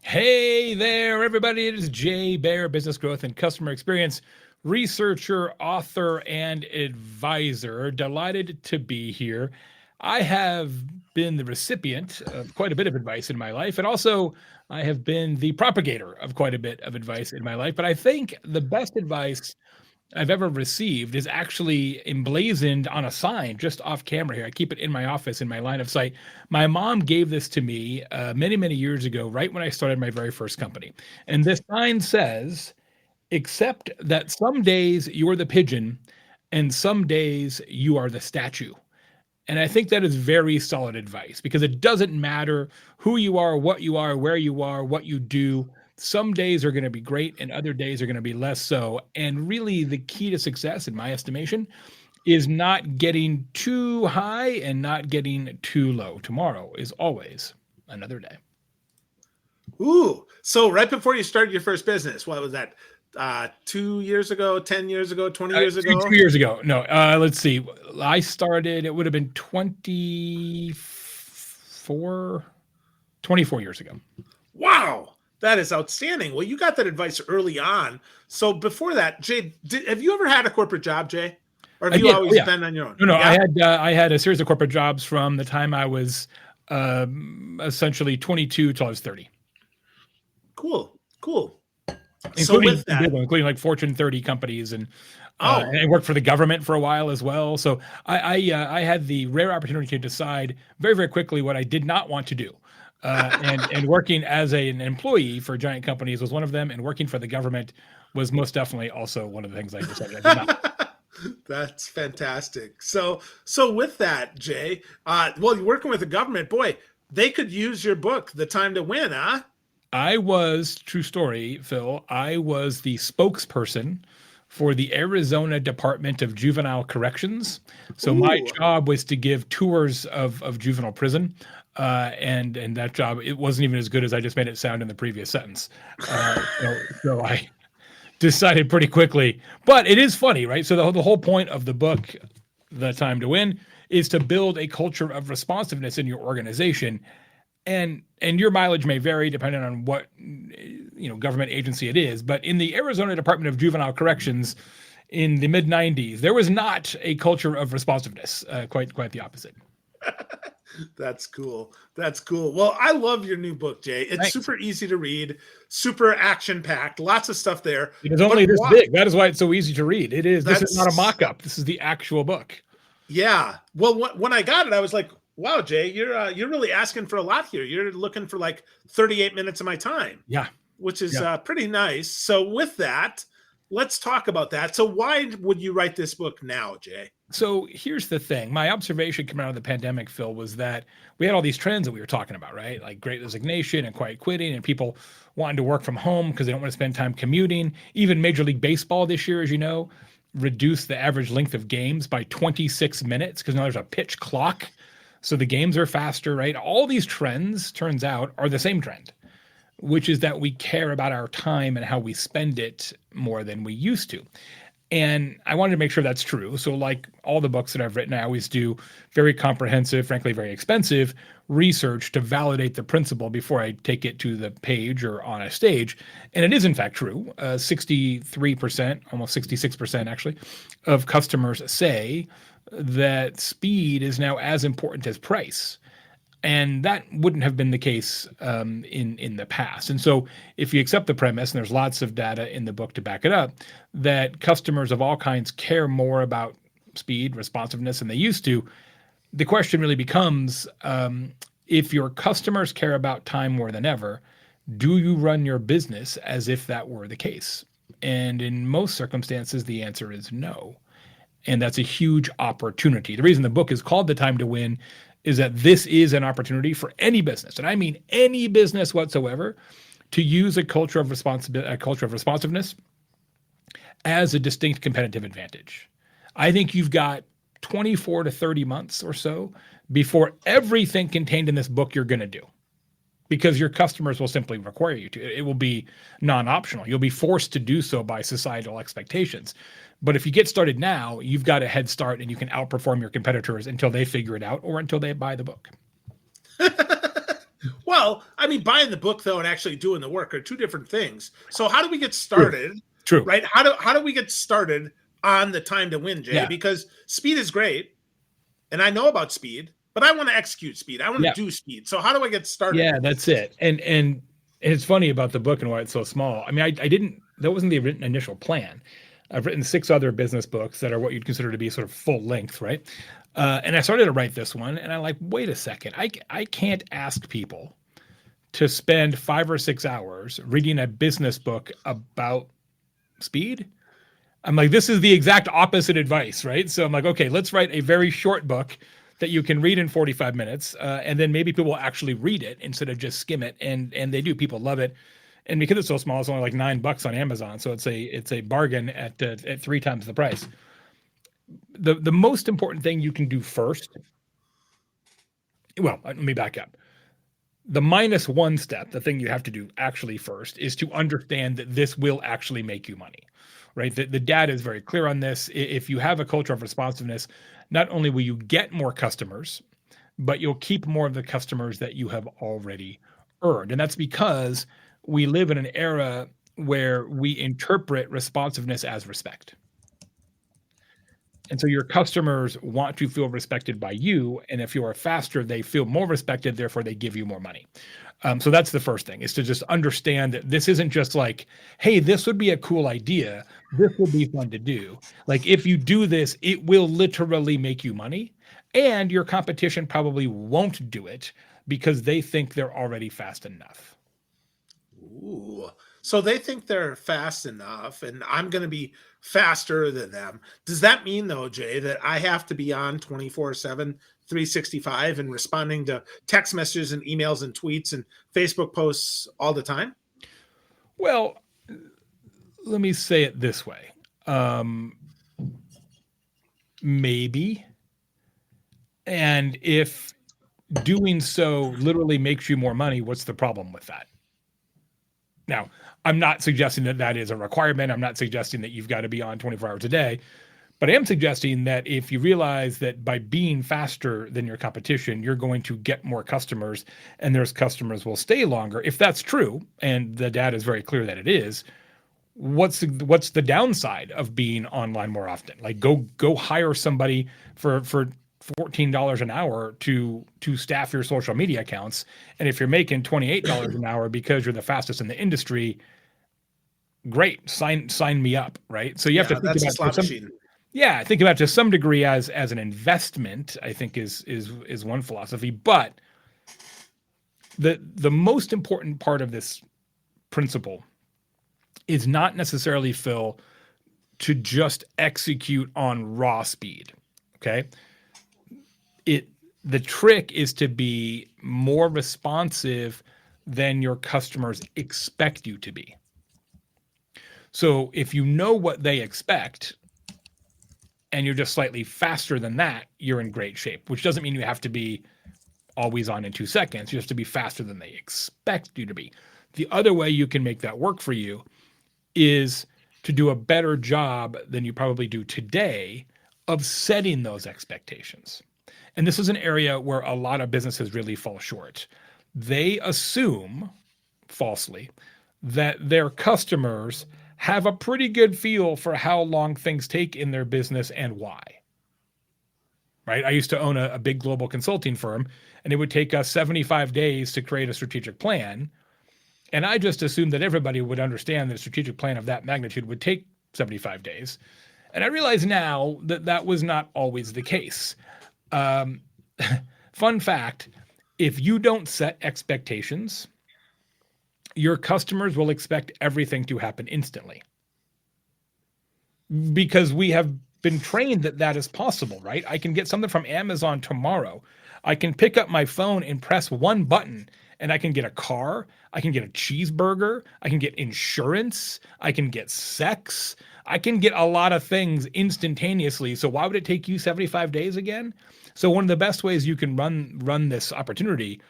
Hey there, everybody. It is Jay Baer, business growth and customer experience researcher, author, and advisor. Delighted to be here. I have been the recipient of quite a bit of advice in my life, and also I have been the propagator of quite a bit of advice in my life. But I think the best advice I've ever received is actually emblazoned on a sign just off camera here. I keep it in my office in my line of sight. My mom gave this to me many, many years ago, right when I started my very first company. And this sign says, "Accept that some days you're the pigeon and some days you are the statue." And I think that is very solid advice because it doesn't matter who you are, where you are, what you do. Some days are going to be great and other days are going to be less so. And really, the key to success, in my estimation, is not getting too high and not getting too low. Tomorrow is always another day. Ooh, so right before you started your first business, what was that? 2 years ago, 10 years ago, 20 years ago? 2 years ago. No, let's see. I started, it would have been 24 years ago. Wow, that is outstanding. Well, you got that advice early on. So before that, Jay, have you ever had a corporate job, Jay? Or have you always been on your own? No, yeah? I had a series of corporate jobs from the time I was essentially 22 till I was 30. Cool. Including like Fortune 30 companies and I worked for the government for a while as well. So I had the rare opportunity to decide very, very quickly what I did not want to do. And working as an employee for giant companies was one of them, and working for the government was most definitely also one of the things I decided I did not. That's fantastic. So with that, Jay, well, you're working with the government, boy, they could use your book, The Time to Win, huh? I was, true story, Phil, I was the spokesperson for the Arizona Department of Juvenile Corrections. So my job was to give tours of juvenile prison. And that job, it wasn't even as good as I just made it sound in the previous sentence. So I decided pretty quickly, but it is funny, right? So the whole point of the book, The Time to Win, is to build a culture of responsiveness in your organization. And your mileage may vary depending on what government agency it is. But in the Arizona Department of Juvenile Corrections in the mid 90s, there was not a culture of responsiveness. Quite the opposite. That's cool. Well, I love your new book, Jay. It's Thanks. super easy to read, super action packed, lots of stuff there. It is only this big. That is why it's so easy to read. It is. This is not a mock-up. This is the actual book. Yeah. Well, when I got it, I was like, wow, Jay, you're really asking for a lot here. You're looking for like 38 minutes of my time. Yeah. Which is pretty nice. So with that, let's talk about that. So why would you write this book now, Jay? So here's the thing. My observation coming out of the pandemic, Phil, was that we had all these trends that we were talking about, right? Like great resignation and quiet quitting and people wanting to work from home because they don't want to spend time commuting. Even Major League Baseball this year, as you know, reduced the average length of games by 26 minutes because now there's a pitch clock. So the games are faster, right? All these trends, turns out, are the same trend, which is that we care about our time and how we spend it more than we used to. And I wanted to make sure that's true. So like all the books that I've written, I always do very comprehensive, frankly, very expensive research to validate the principle before I take it to the page or on a stage. And it is, in fact, true. 63%, almost 66% actually, of customers say that speed is now as important as price. And that wouldn't have been the case in the past. And so if you accept the premise, and there's lots of data in the book to back it up, that customers of all kinds care more about speed, responsiveness than they used to, the question really becomes, if your customers care about time more than ever, do you run your business as if that were the case? And in most circumstances, the answer is no. And that's a huge opportunity. The reason the book is called The Time to Win is that this is an opportunity for any business, and I mean any business whatsoever, to use a culture of responsiveness as a distinct competitive advantage. I think you've got 24 to 30 months or so before everything contained in this book you're going to do, because your customers will simply require you to. It will be non-optional. You'll be forced to do so by societal expectations. But if you get started now, you've got a head start and you can outperform your competitors until they figure it out or until they buy the book. Well, I mean, buying the book though and actually doing the work are two different things. So how do we get started? True. Right? How do we get started on the time to win, Jay? Yeah. Because speed is great, and I know about speed, but I want to execute speed. I want to do speed. So how do I get started? Yeah, that's it. And it's funny about the book and why it's so small. I mean, I didn't. That wasn't the written initial plan. I've written 6 other business books that are what you'd consider to be sort of full length, right? And I started to write this one, and I'm like, wait a second, I can't ask people to spend 5 or 6 hours reading a business book about speed. I'm like, this is the exact opposite advice, right? So I'm like, okay, let's write a very short book that you can read in 45 minutes, and then maybe people will actually read it instead of just skim it, and they do. People love it. And because it's so small, it's only like $9 on Amazon, so it's a bargain at 3 times the price. The most important thing you can do first, well, let me back up. The -1 step, the thing you have to do actually first, is to understand that this will actually make you money, right? The data is very clear on this. If you have a culture of responsiveness, not only will you get more customers, but you'll keep more of the customers that you have already earned. And that's because we live in an era where we interpret responsiveness as respect. And so your customers want to feel respected by you. And if you are faster, they feel more respected, therefore they give you more money. So that's the first thing, is to just understand that this isn't just like, hey, this would be a cool idea. This would be fun to do. Like, if you do this, it will literally make you money. And your competition probably won't do it because they think they're already fast enough. Ooh. So they think they're fast enough, and I'm going to be faster than them. Does that mean, though, Jay, that I have to be on 24/7, 365 and responding to text messages and emails and tweets and Facebook posts all the time? Well, let me say it this way. Maybe. And if doing so literally makes you more money, what's the problem with that? Now, I'm not suggesting that that is a requirement. I'm not suggesting that you've got to be on 24 hours a day, but I am suggesting that if you realize that by being faster than your competition, you're going to get more customers and those customers will stay longer. If that's true, and the data is very clear that it is, what's the downside of being online more often? Like, go hire somebody for $14 an hour to staff your social media accounts. And if you're making $28 an hour because you're the fastest in the industry, great, sign me up, right? So you have to think about think about it to some degree as an investment, I think is one philosophy. But the most important part of this principle is not necessarily, Phil, to just execute on raw speed. Okay. The trick is to be more responsive than your customers expect you to be. So if you know what they expect and you're just slightly faster than that, you're in great shape, which doesn't mean you have to be always on in 2 seconds. You have to be faster than they expect you to be. The other way you can make that work for you is to do a better job than you probably do today of setting those expectations. And this is an area where a lot of businesses really fall short. They assume, falsely, that their customers have a pretty good feel for how long things take in their business and why. Right? I used to own a big global consulting firm, and it would take us 75 days to create a strategic plan. And I just assumed that everybody would understand that a strategic plan of that magnitude would take 75 days. And I realize now that that was not always the case. Fun fact, if you don't set expectations, your customers will expect everything to happen instantly. Because we have been trained that that is possible, right? I can get something from Amazon tomorrow. I can pick up my phone and press one button and I can get a car, I can get a cheeseburger, I can get insurance, I can get sex, I can get a lot of things instantaneously. So why would it take you 75 days again? So one of the best ways you can run this opportunity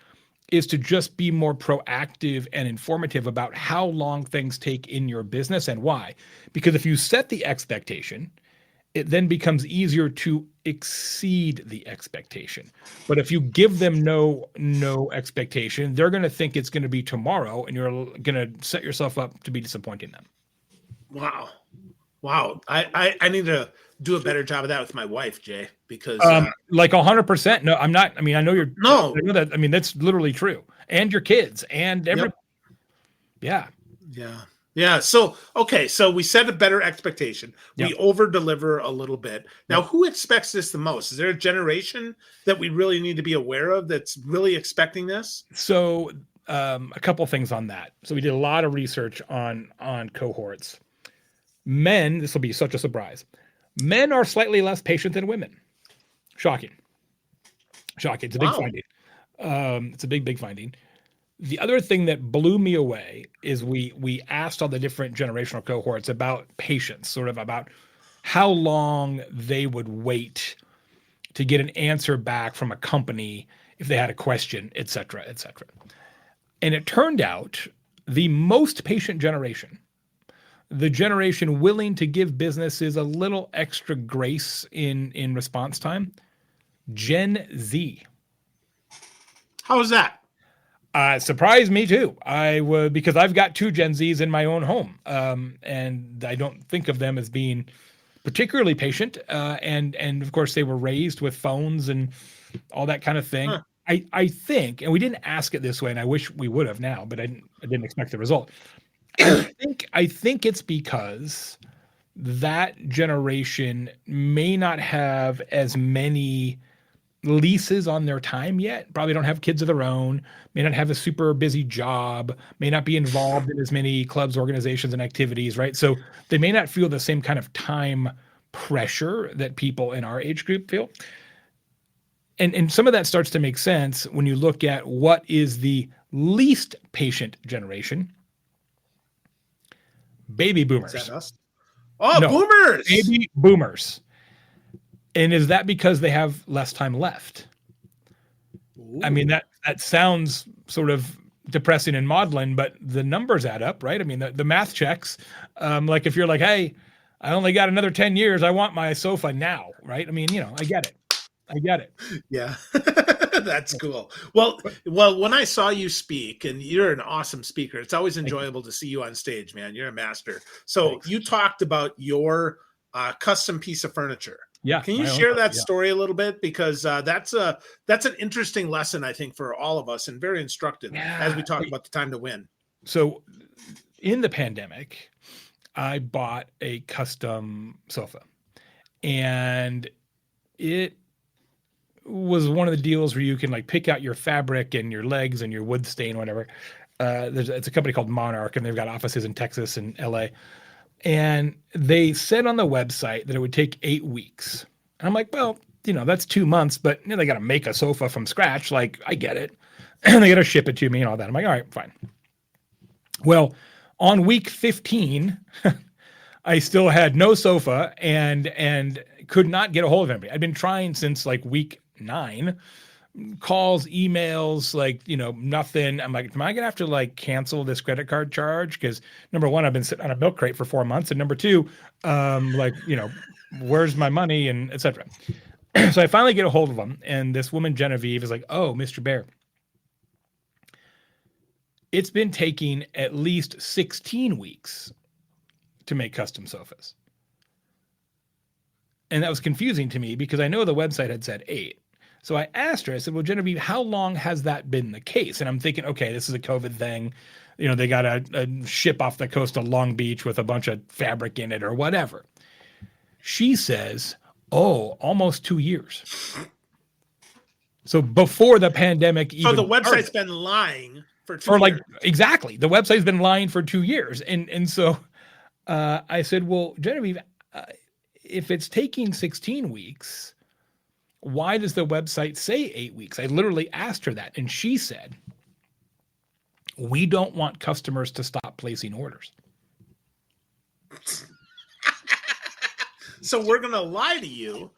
is to just be more proactive and informative about how long things take in your business and why. Because if you set the expectation it then becomes easier to exceed the expectation. But if you give them no expectation, they're going to think it's going to be tomorrow, and you're going to set yourself up to be disappointing them. Wow. Wow. I need to do a better job of that with my wife, Jay, because like 100%. No, I'm not. I mean, I know you're. No. I know that. I mean, that's literally true. And your kids and every. Yep. Yeah. Yeah. Yeah. So, okay. So we set a better expectation. Yep. We over deliver a little bit. Now, Yep. who expects this the most? Is there a generation that we really need to be aware of that's really expecting this? So a couple things on that. So we did a lot of research on cohorts. Men, this will be such a surprise. Men are slightly less patient than women. Shocking. It's a big finding. It's a big finding. The other thing that blew me away is we asked all the different generational cohorts about patience, sort of about how long they would wait to get an answer back from a company if they had a question, et cetera, et cetera. And it turned out the most patient generation, the generation willing to give businesses a little extra grace in response time, Gen Z. How is that? Surprised me too. Because I've got 2 Gen Zs in my own home, and I don't think of them as being particularly patient. And of course, they were raised with phones and all that kind of thing. Huh. I think, and we didn't ask it this way, and I wish we would have now, but I didn't expect the result. I think it's because that generation may not have as many leases on their time yet, probably don't have kids of their own, may not have a super busy job, may not be involved in as many clubs, organizations, and activities, right? So they may not feel the same kind of time pressure that people in our age group feel. And some of that starts to make sense when you look at what is the least patient generation. Baby boomers. Is that us? Oh, no, boomers! Baby boomers. And is that because they have less time left? Ooh. I mean, that sounds sort of depressing and maudlin, but the numbers add up, right? I mean, the math checks. Like if you're like, hey, I only got another 10 years, I want my sofa now, right? I mean, I get it. Yeah, that's cool. Well, when I saw you speak, and you're an awesome speaker, it's always enjoyable to see you on stage, man. You're a master. So Thanks. You talked about your custom piece of furniture. Yeah. Can you share that story a little bit? Because that's an interesting lesson, I think, for all of us, and very instructive as we talk about the time to win. So in the pandemic, I bought a custom sofa, and it was one of the deals where you can like pick out your fabric and your legs and your wood stain, whatever. It's a company called Monarch, and they've got offices in Texas and LA. And they said on the website that it would take 8 weeks. And I'm like, well, that's 2 months, but they got to make a sofa from scratch. Like, I get it. And they got to ship it to me and all that. I'm like, all right, fine. Well, on week 15, I still had no sofa and could not get a hold of anybody. I'd been trying since like week 9, calls, emails, like, nothing. I'm like, am I gonna have to like cancel this credit card charge? Because number one, I've been sitting on a milk crate for 4 months, and number two, where's my money, and etc. So I finally get a hold of them, and this woman Genevieve is like, oh, Mr. Baer, it's been taking at least 16 weeks to make custom sofas. And that was confusing to me because I know the website had said 8. So I asked her, I said, well, Genevieve, how long has that been the case? And I'm thinking, okay, this is a COVID thing. They got a ship off the coast of Long Beach with a bunch of fabric in it or whatever. She says, almost 2 years. So before the pandemic even So the website's started, been lying for 2 years. Exactly. The website's been lying for 2 years. And so I said, well, Genevieve, if it's taking 16 weeks, why does the website say 8 weeks? I literally asked her that, and she said, we don't want customers to stop placing orders. So we're going to lie to you,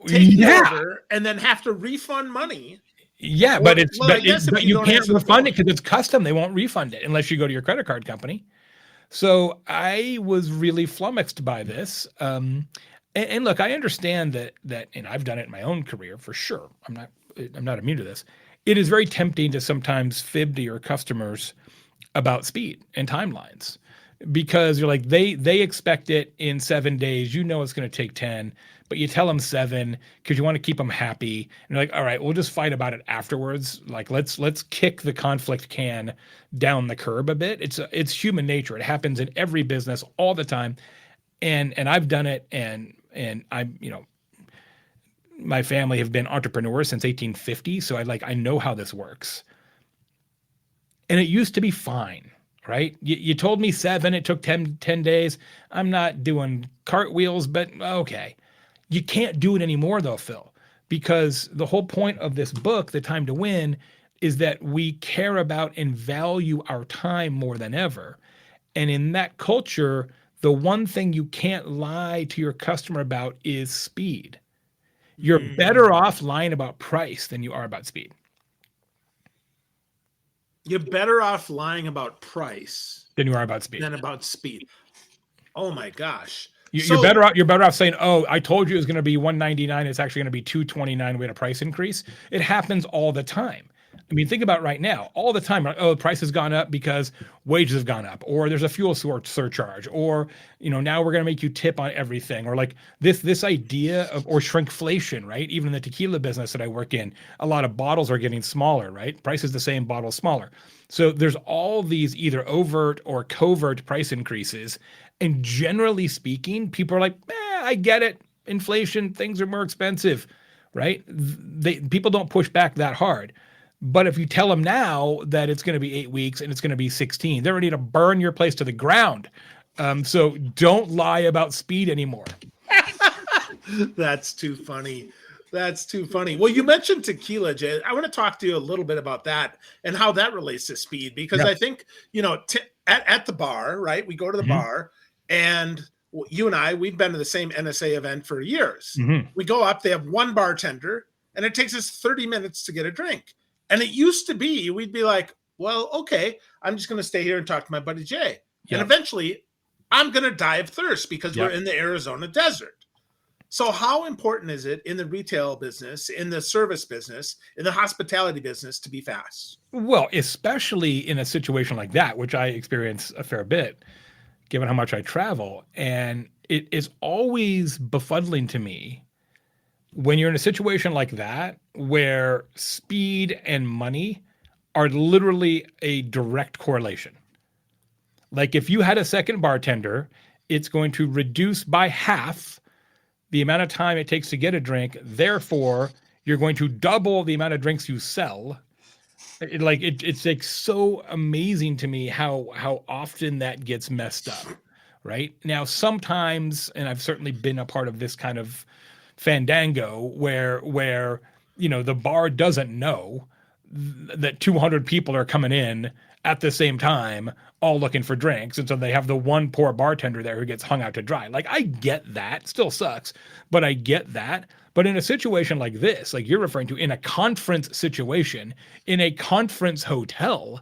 take the order, and then have to refund money. Yeah, but you can't refund it because it's custom. They won't refund it unless you go to your credit card company. So I was really flummoxed by this. And look, I understand that, and I've done it in my own career for sure. I'm not immune to this. It is very tempting to sometimes fib to your customers about speed and timelines because you're like they expect it in 7 days. You know it's going to take 10, but you tell them 7 because you want to keep them happy. And you're like, all right, we'll just fight about it afterwards. Like let's kick the conflict can down the curb a bit. It's human nature. It happens in every business all the time, and I've done it, and I'm my family have been entrepreneurs since 1850, so I know how this works. And it used to be fine, right? You told me 7, it took 10 days. I'm not doing cartwheels, but okay. You can't do it anymore though, Phil, because the whole point of this book, The Time to Win, is that we care about and value our time more than ever. And in that culture, the one thing you can't lie to your customer about is speed. You're better Mm. off lying about price than you are about speed. You're better off lying about price Than you are about speed. than about speed. Oh my gosh. You're So better off. You're better off saying, "Oh, I told you it was going to be 199. It's actually going to be 229. We had a price increase." It happens all the time. I mean, think about it right now. All the time, like, oh, the price has gone up because wages have gone up, or there's a fuel surcharge, or now we're going to make you tip on everything, or like this idea of or shrinkflation, right? Even in the tequila business that I work in, a lot of bottles are getting smaller, right? Price is the same, bottle smaller. So there's all these either overt or covert price increases, and generally speaking, people are like, I get it. Inflation, things are more expensive, right? People don't push back that hard. But if you tell them now that it's going to be 8 weeks and it's going to be 16, they're ready to burn your place to the ground. So don't lie about speed anymore. that's too funny. That's too funny. Well, you mentioned tequila, Jay. I want to talk to you a little bit about that and how that relates to speed, because Yeah. I think, at the bar, right? We go to the Mhm. bar, and you and I, we've been to the same NSA event for years. Mhm. We go up, they have one bartender, and it takes us 30 minutes to get a drink. And it used to be, we'd be like, well, okay, I'm just going to stay here and talk to my buddy Jay. And Yep. eventually, I'm going to die of thirst because we're Yep. in the Arizona desert. So how important is it in the retail business, in the service business, in the hospitality business to be fast? Well, especially in a situation like that, which I experience a fair bit, given how much I travel. And it is always befuddling to me when you're in a situation like that, where speed and money are literally a direct correlation. Like if you had a second bartender, it's going to reduce by half the amount of time it takes to get a drink. Therefore, you're going to double the amount of drinks you sell. It's like so amazing to me how often that gets messed up. Right now, sometimes, and I've certainly been a part of this kind of fandango where the bar doesn't know that 200 people are coming in at the same time, all looking for drinks, and so they have the one poor bartender there who gets hung out to dry. Like, I get that. Still sucks, but I get that. But in a situation like this, like you're referring to, in a conference situation, in a conference hotel,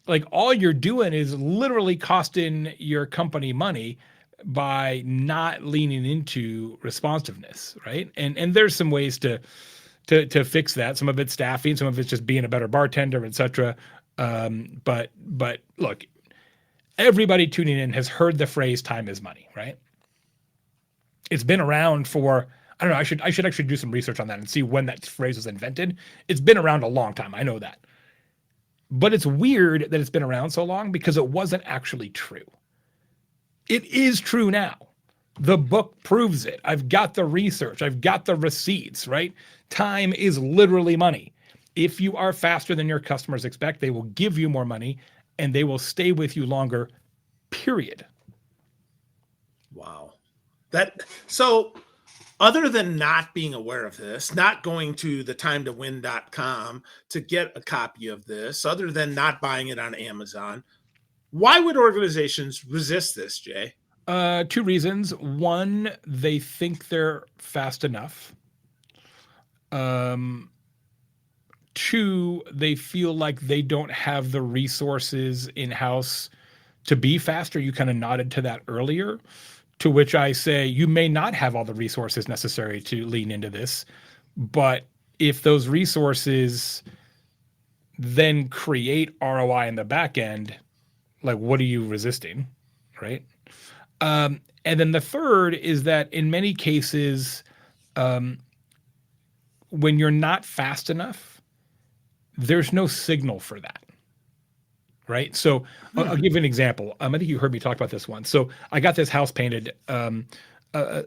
like all you're doing is literally costing your company money by not leaning into responsiveness, right? And there's some ways to fix that. Some of it's staffing, some of it's just being a better bartender, etc. But look, everybody tuning in has heard the phrase "time is money," right? It's been around for, I don't know. I should actually do some research on that and see when that phrase was invented. It's been around a long time. I know that. But it's weird that it's been around so long because it wasn't actually true. It is true now. The book proves it. I've got the research. I've got the receipts, right? Time is literally money. If you are faster than your customers expect, they will give you more money and they will stay with you longer, period. Wow. So other than not being aware of this, not going to thetimetowin.com to get a copy of this, other than not buying it on Amazon, why would organizations resist this, Jay? 2 reasons. One, they think they're fast enough. Um, Two, they feel like they don't have the resources in house to be faster. You kind of nodded to that earlier. To which I say, you may not have all the resources necessary to lean into this, but if those resources then create ROI in the back end, like what are you resisting, right? And then the third is that in many cases, when you're not fast enough, there's no signal for that. Right. So I'll give you an example. I think you heard me talk about this one. So I got this house painted a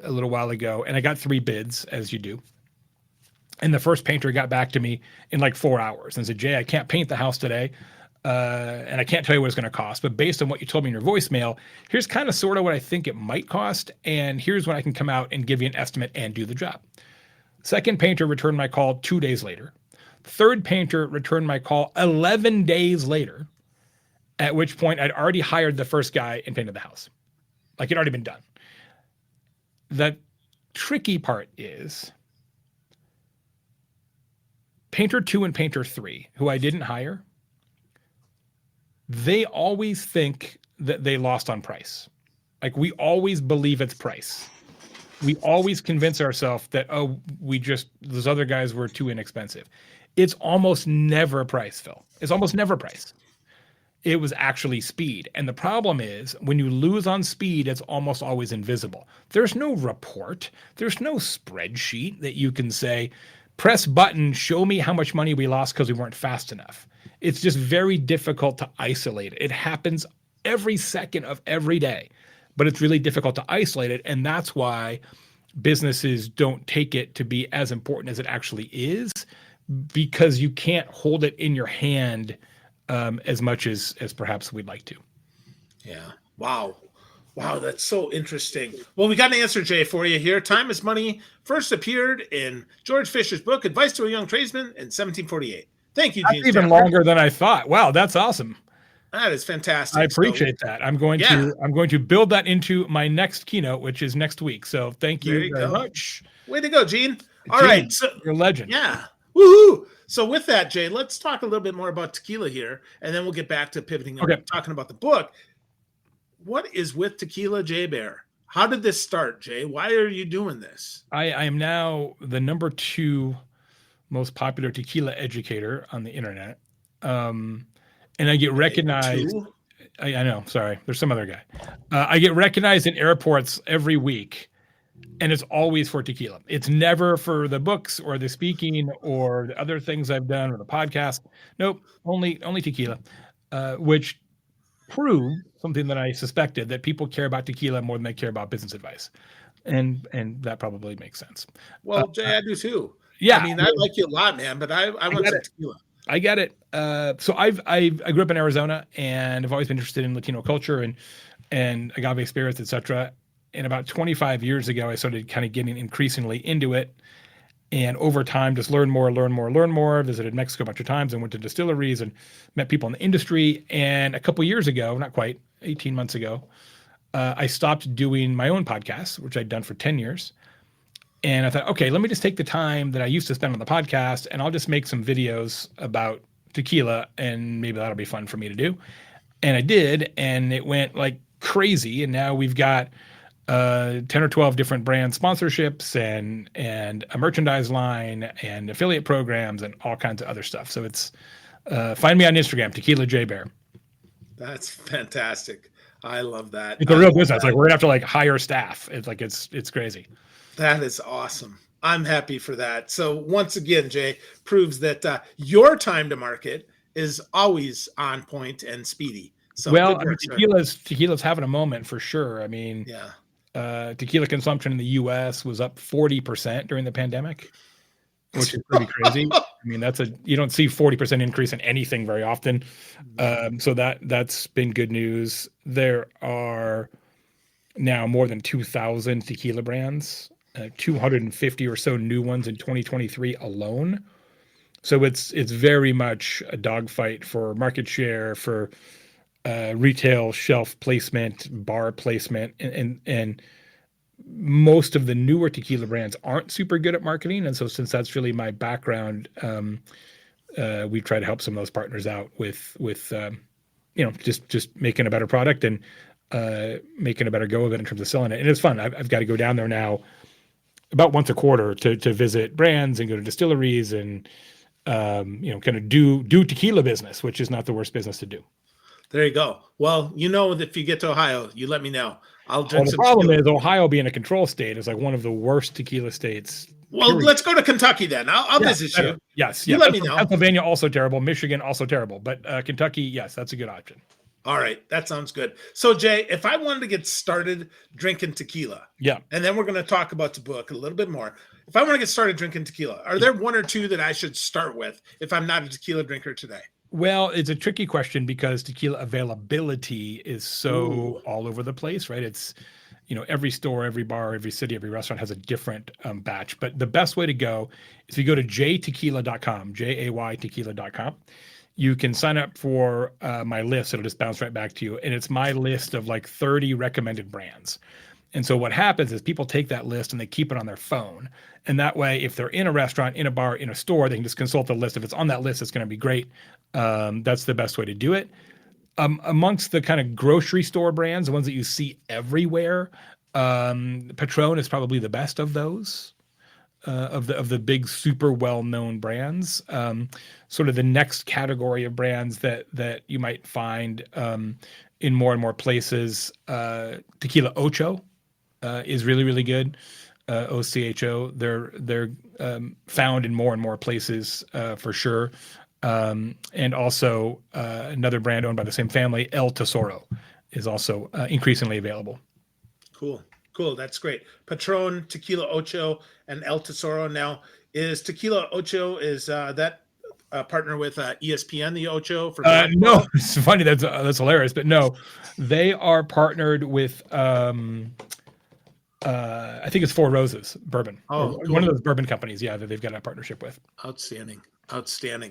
little while ago, and I got 3 bids, as you do. And the first painter got back to me in like 4 hours and said, Jay, I can't paint the house today. And I can't tell you what it's going to cost. But based on what you told me in your voicemail, here's kind of sort of what I think it might cost. And here's when I can come out and give you an estimate and do the job. Second painter returned my call 2 days later. Third painter returned my call 11 days later, at which point I'd already hired the first guy and painted the house. Like it'd already been done. The tricky part is painter 2 and painter 3, who I didn't hire, they always think that they lost on price. Like we always believe it's price. We always convince ourselves that, oh, those other guys were too inexpensive. It's almost never price, Phil. It's almost never price. It was actually speed. And the problem is when you lose on speed, it's almost always invisible. There's no report. There's no spreadsheet that you can say, press button, show me how much money we lost because we weren't fast enough. It's just very difficult to isolate it. It happens every second of every day, but it's really difficult to isolate it. And that's why businesses don't take it to be as important as it actually is, because you can't hold it in your hand as much as perhaps we'd like to. Yeah. Wow. Wow, that's so interesting. Well, we got an answer, Jay, for you here. Time is Money first appeared in George Fisher's book, Advice to a Young Tradesman, in 1748. Thank you, Gene. That's even longer than I thought. Wow, that's awesome. That is fantastic. I appreciate that. I'm going to build that into my next keynote, which is next week. So thank you very much. Way to go, Gene. All right, so you're a legend. Yeah. Woohoo! So with that, Jay, let's talk a little bit more about tequila here, and then we'll get back to pivoting and talking about the book. What is with tequila, Jay Baer? How did this start, Jay? Why are you doing this? I am now the number 2 most popular tequila educator on the internet. And I get recognized. I know, sorry. There's some other guy. I get recognized in airports every week, and it's always for tequila. It's never for the books or the speaking or the other things I've done or the podcast. Nope, only tequila, which proved something that I suspected, that people care about tequila more than they care about business advice. And that probably makes sense. Well, Jay, I do too. Yeah. I mean, I like you a lot, man, but I want some tequila. I get it. So I grew up in Arizona, and I've always been interested in Latino culture and agave spirits, etc. And about 25 years ago, I started kind of getting increasingly into it. And over time, just learn more. Visited Mexico a bunch of times and went to distilleries and met people in the industry. And a couple years ago, not quite, 18 months ago, I stopped doing my own podcast, which I'd done for 10 years. And I thought, okay, let me just take the time that I used to spend on the podcast, and I'll just make some videos about tequila, and maybe that'll be fun for me to do. And I did, and it went like crazy. And now we've got 10 or 12 different brand sponsorships and a merchandise line and affiliate programs and all kinds of other stuff. So it's find me on Instagram, Tequila Jay Baer. That's fantastic. I love that. It's a real business. Like we're gonna have to like hire staff. It's like it's crazy. That is awesome. I'm happy for that. So once again, Jay, proves that your time to market is always on point and speedy. So well, I mean, tequila's having a moment for sure. I mean, yeah. Tequila consumption in the U.S. was up 40% during the pandemic, which is pretty crazy. I mean, you don't see 40% increase in anything very often. So that's been good news. There are now more than 2,000 tequila brands, 250 or so new ones in 2023 alone. So it's very much a dogfight for market share, for retail shelf placement, bar placement, and most of the newer tequila brands aren't super good at marketing. And so since that's really my background, we try to help some of those partners out with just making a better product. And making a better go of it in terms of selling it. And it's fun. I've got to go down there now about once a quarter to visit brands and go to distilleries and kind of do tequila business, which is not the worst business to do. There you go. Well, if you get to Ohio, you let me know. I'll drink The some problem tequila. is Ohio being a control state is like one of the worst tequila states. Well, period. let's go to Kentucky then. I'll visit better. you. Yes. You let me know. Pennsylvania also terrible. Michigan also terrible. But Kentucky, yes, that's a good option. All right. That sounds good. So, Jay, if I wanted to get started drinking tequila, and then we're going to talk about the book a little bit more. If I want to get started drinking tequila, are there one or two that I should start with if I'm not a tequila drinker today? Well, it's a tricky question because tequila availability is so all over the place, right? It's, every store, every bar, every city, every restaurant has a different batch. But the best way to go is if you go to jaytequila.com, Jay tequila.com. You can sign up for my list. It'll just bounce right back to you. And it's my list of like 30 recommended brands. And so what happens is people take that list and they keep it on their phone. And that way, if they're in a restaurant, in a bar, in a store, they can just consult the list. If it's on that list, it's going to be great. That's the best way to do it. Amongst the kind of grocery store brands, the ones that you see everywhere, Patron is probably the best of those. Of the big super well-known brands. Sort of the next category of brands that you might find in more and more places, Tequila Ocho is really, really good. OCHO. They're found in more and more places for sure. And also another brand owned by the same family, El Tesoro, is also increasingly available. Cool. That's great. Patron, Tequila Ocho, and El Tesoro. Now, is Tequila Ocho, is that partner with ESPN, the Ocho? For no, it's funny. That's hilarious. But no, they are partnered with, I think it's Four Roses Bourbon. Oh, cool. One of those bourbon companies, that they've got a partnership with. Outstanding.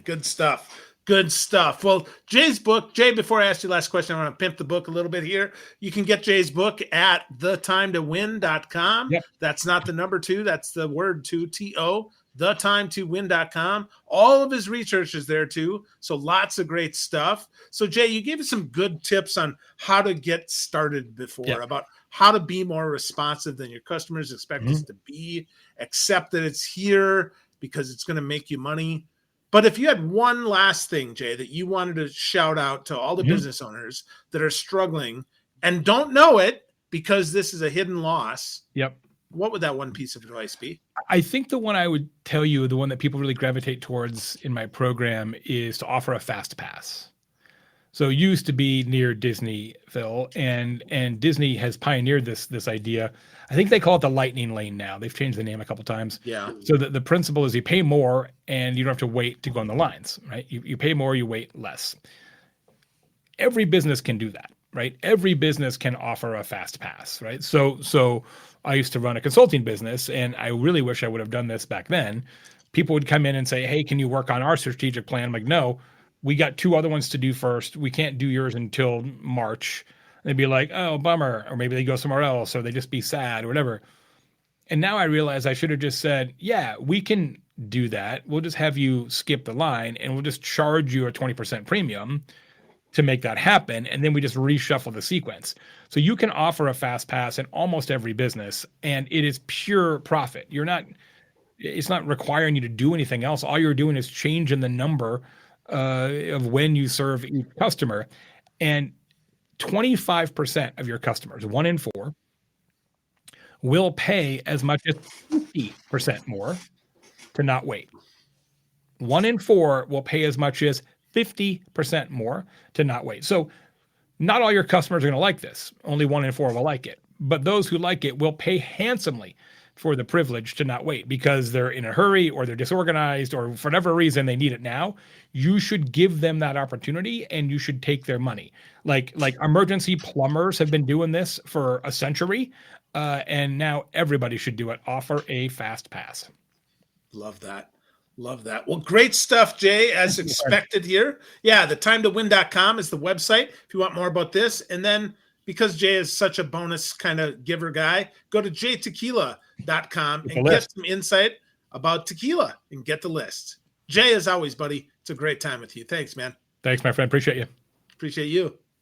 Good stuff. Well, Jay's book, Jay, before I ask you the last question, I want to pimp the book a little bit here. You can get Jay's book at theTimeToWin.com. Yep. That's not the number 2. That's the word 2, T-O, theTimeToWin.com. All of his research is there too. So lots of great stuff. So Jay, you gave us some good tips on how to get started before, about how to be more responsive than your customers expect us to be, accept that it's here because it's going to make you money. But if you had one last thing, Jay, that you wanted to shout out to all the business owners that are struggling and don't know it because this is a hidden loss, what would that one piece of advice be? I think the one I would tell you, the one that people really gravitate towards in my program, is to offer a fast pass. So it used to be near Disney, Phil, and Disney has pioneered this idea. I think they call it the lightning lane now. They've changed the name a couple times. Yeah. So the principle is you pay more and you don't have to wait to go on the lines, right? You pay more, you wait less. Every business can do that, right? Every business can offer a fast pass, right? So I used to run a consulting business, and I really wish I would have done this back then. People would come in and say, hey, can you work on our strategic plan? I'm like, no. We got 2 other ones to do first. We can't do yours until March. They'd be like, oh, bummer. Or maybe they go somewhere else, or they just be sad or whatever. And now I realize I should have just said, yeah, we can do that. We'll just have you skip the line and we'll just charge you a 20% premium to make that happen. And then we just reshuffle the sequence. So you can offer a fast pass in almost every business, and it is pure profit. It's not requiring you to do anything else. All you're doing is changing the number of when you serve each customer, and 25% of your customers, 1 in 4, will pay as much as 50% more to not wait. 1 in 4 will pay as much as 50% more to not wait. So not all your customers are going to like this. Only 1 in 4 will like it. But those who like it will pay handsomely for the privilege to not wait because they're in a hurry or they're disorganized or for whatever reason they need it now. You should give them that opportunity and you should take their money. Like emergency plumbers have been doing this for a century, and now everybody should do it. Offer a fast pass. Love that. Well, great stuff, Jay, as expected here. Yeah, theTimeToWin.com is the website if you want more about this. And then because Jay is such a bonus kind of giver guy, go to jaytequila.com and get some insight about tequila and get the list. Jay, as always, buddy, it's a great time with you. Thanks, man. Thanks, my friend. Appreciate you. Appreciate you.